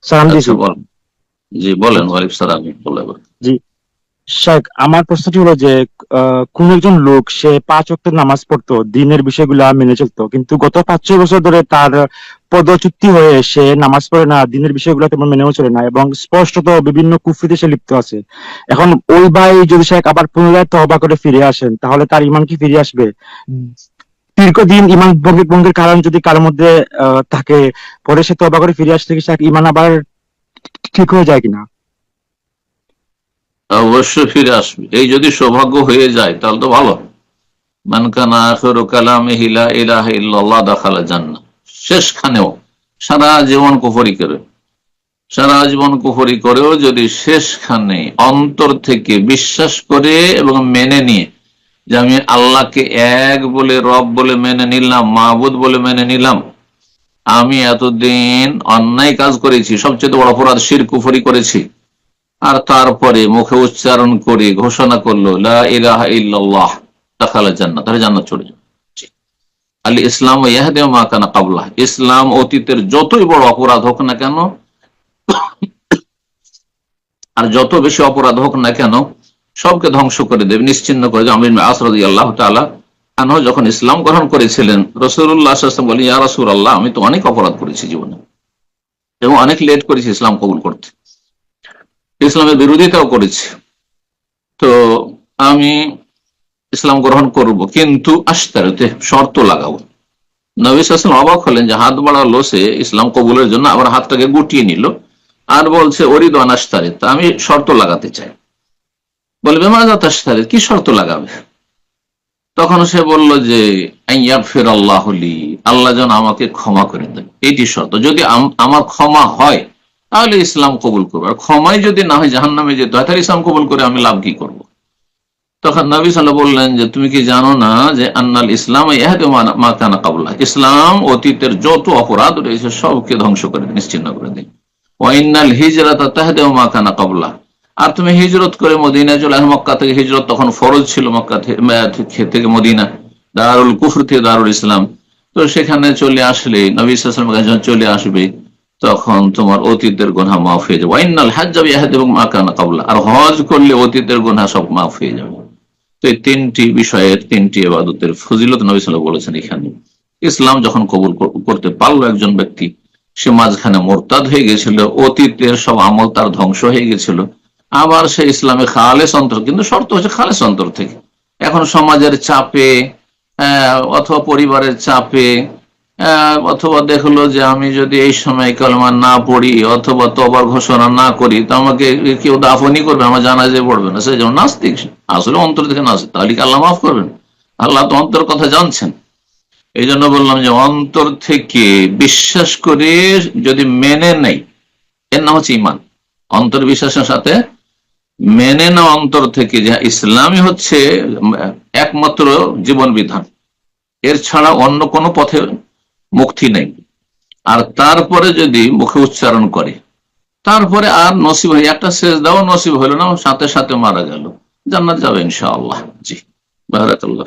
সালাম আচ্ছা দিয়েছি। বলেন। জি বলেন, ওয়ালাইকুম সালাম বলে। জি শেখ, আমার প্রশ্নটি হলো যে কোন একজন লোক সে 5 ওয়াক্ত নামাজ পড়তো, দিনের বিষয়গুলা মেনে চলতো, কিন্তু গত 5-6 বছর ধরে তার পদচ্যুতি হয়ে সে নামাজ পড়ে না, দিনের বিষয়গুলো তেমন মেনেও চলে না, এবং স্পষ্টত বিভিন্ন কুফরিতে সে লিপ্ত আছে। এখন ওই ভাই যদি শেখ আবার পুনরায় তওবা করে ফিরে আসেন, তাহলে তার ইমান কি ফিরে আসবে? দীর্ঘদিন ইমান ভঙ্গের কারণ যদি কারোর মধ্যে থাকে, পরে সে তওবা করে ফিরে আসতে কি শেখ ইমান আবার ঠিক হয়ে যায় কিনা? অবশ্যই ফিরে আসবে, এই যদি সৌভাগ্য হয়ে যায় তাহলে তো ভালো। মান কানা আখিরু কালামিহি লা ইলাহা ইল্লাল্লাহ দাখালা জান্নাহ। শেষখানেও সারা জীবন কুফরি করেও যদি শেষখানে অন্তর থেকে বিশ্বাস করে এবং মেনে নিয়ে যে আমি আল্লাহকে এক বলে, রব বলে মেনে নিলাম, মাহবুদ বলে মেনে নিলাম, আমি এতদিন অন্যায় কাজ করেছি, সবচেয়ে বড় অপরাধ শিরক কুফরি করেছি, আর তারপরে মুখে উচ্চারণ করে ঘোষণা করলো লা ইলাহা ইল্লাল্লাহ দাখালা জান্নাহ, তাহলে জান্নাত চলে যাবে। আল ইসলাম ইয়াহদি মা কানা কাবলাহ, ইসলাম অতীতের যতই বড় অপরাধ হোক না কেন, আর যত বেশি অপরাধ হোক না কেন, সবকে ধ্বংস করে দেবে, নিশ্চিন্ন করে দেবে। আমর ইবনে আস রাদিয়াল্লাহু তাআলা আনহু যখন ইসলাম গ্রহণ করেছিলেন, রাসূলুল্লাহ সাল্লাল্লাহু আলাইহি ওয়াসাল্লাম বলেন, ইয়া রাসূলুল্লাহ, আমি তো অনেক অপরাধ করেছি জীবনে এবং অনেক লেট করেছি ইসলাম কবুল করতে, ইসলামের বিরোধিতাও করেছি, তো আমি ইসলাম গ্রহণ করব, কিন্তু আশতারিতে, শর্ত লাগাবো। নবী সাল্লাল্লাহু আলাইহি ওয়াসাল্লাম অবাক হলেন যে হাত বাড়ালো সে ইসলাম কবুলের জন্য, আবার হাতটাকে গুটিয়ে নিল আর বলছে অরিদ আনাশতারিত, আমি শর্ত লাগাতে চাই। বলবে মাজা তাশতারিত, কি শর্ত লাগাবে? তখন সে বলল যে আইয়াগফির আল্লাহু লি, আল্লাহ যেন আমাকে ক্ষমা করে দেন, এটি শর্ত। যদি আমার ক্ষমা হয় তাহলে ইসলাম কবুল করবো, আর ক্ষমাই যদি না হয় জাহান্নামে যেতে হয়, তাহলে ইসলাম কবুল করে আমি লাভ কি করব? তখন নবী সাল্লাল্লাহু আলাইহি ওয়াসাল্লাম বললেন যে তুমি কি জানো না যে আন্নাল ইসলাম ইয়াহদি মা কানা কাবলাহ, ইসলাম অতীতের যত অপরাধ রয়েছে সবকে ধ্বংস করে দেয়, নিশ্চিহ্ন করে দেয়। ওয়া ইন্নাল হিজরাতা তাহদি মা কানা কাবলাহ, আর তুমি হিজরত করে মদিনায় চলে আসো। মক্কা থেকে হিজরত তখন ফরজ ছিল, মক্কা থেকে মদিনা, দারুল কুফর থেকে দারুল ইসলাম। তো সেখানে চলে আসলে, নবী সাল্লাল্লাহু আলাইহি ওয়াসাল্লাম যখন চলে আসবে, তখন তোমার অতীতের গুনাহ মাফ হয়ে যাবে। ওয়া ইন্নাল হাজ্জা ইয়াহদি মা কানা কাবলাহ, আর হজ করলে অতীতের গুনাহ সব মাফ হয়ে যাবে। তো এই তিনটি বিষয়ের, তিনটি ইবাদতের ফজিলত নবী সাল্লাল্লাহু আলাইহি ওয়াসাল্লাম বলেছেন এখানে। ইসলাম যখন কবুল করতে পারলো একজন ব্যক্তি, সে মাঝখানে মোরতাদ হয়ে গেছিল, অতীতের সব আমল তার ধ্বংস হয়ে গেছিল, আবার সে ইসলামে খালেস অন্তর, কিন্তু শর্ত হচ্ছে খালেস অন্তর থেকে। এখন সমাজের চাপে, অথবা পরিবারের চাপে, অথবা দেখলো যে আমি যদি এই সময় কালেমা না পড়ি অথবা তওবার ঘোষণা না করি তো আমাকে কেউ দাফনই করবে, আমার জানাজায় পড়বে না, সে যেমন নাস্তিক, আসলে অন্তর থেকে নাস্তিক, তাহলে কি আল্লাহ মাফ করবেন? আল্লাহ তো অন্তর কথা জানছেন। এই জন্য বললাম যে অন্তর থেকে বিশ্বাস করে যদি মেনে নেই, এর নাম হচ্ছে ইমান। অন্তর বিশ্বাসের সাথে মেনে নেওয়া অন্তর থেকে যে ইসলামই হচ্ছে একমাত্র জীবন বিধান, এর ছাড়া অন্য কোনো পথে মুক্তি নেই, আর তারপরে যদি মুখে উচ্চারণ করে, তারপরে আর নসিব হয় একটা সেজদাও নসিব হলো না, সাথে সাথে মারা গেল, জান্নাত যাবে ইনশাআল্লাহ। জি, বারাকাল্লাহ।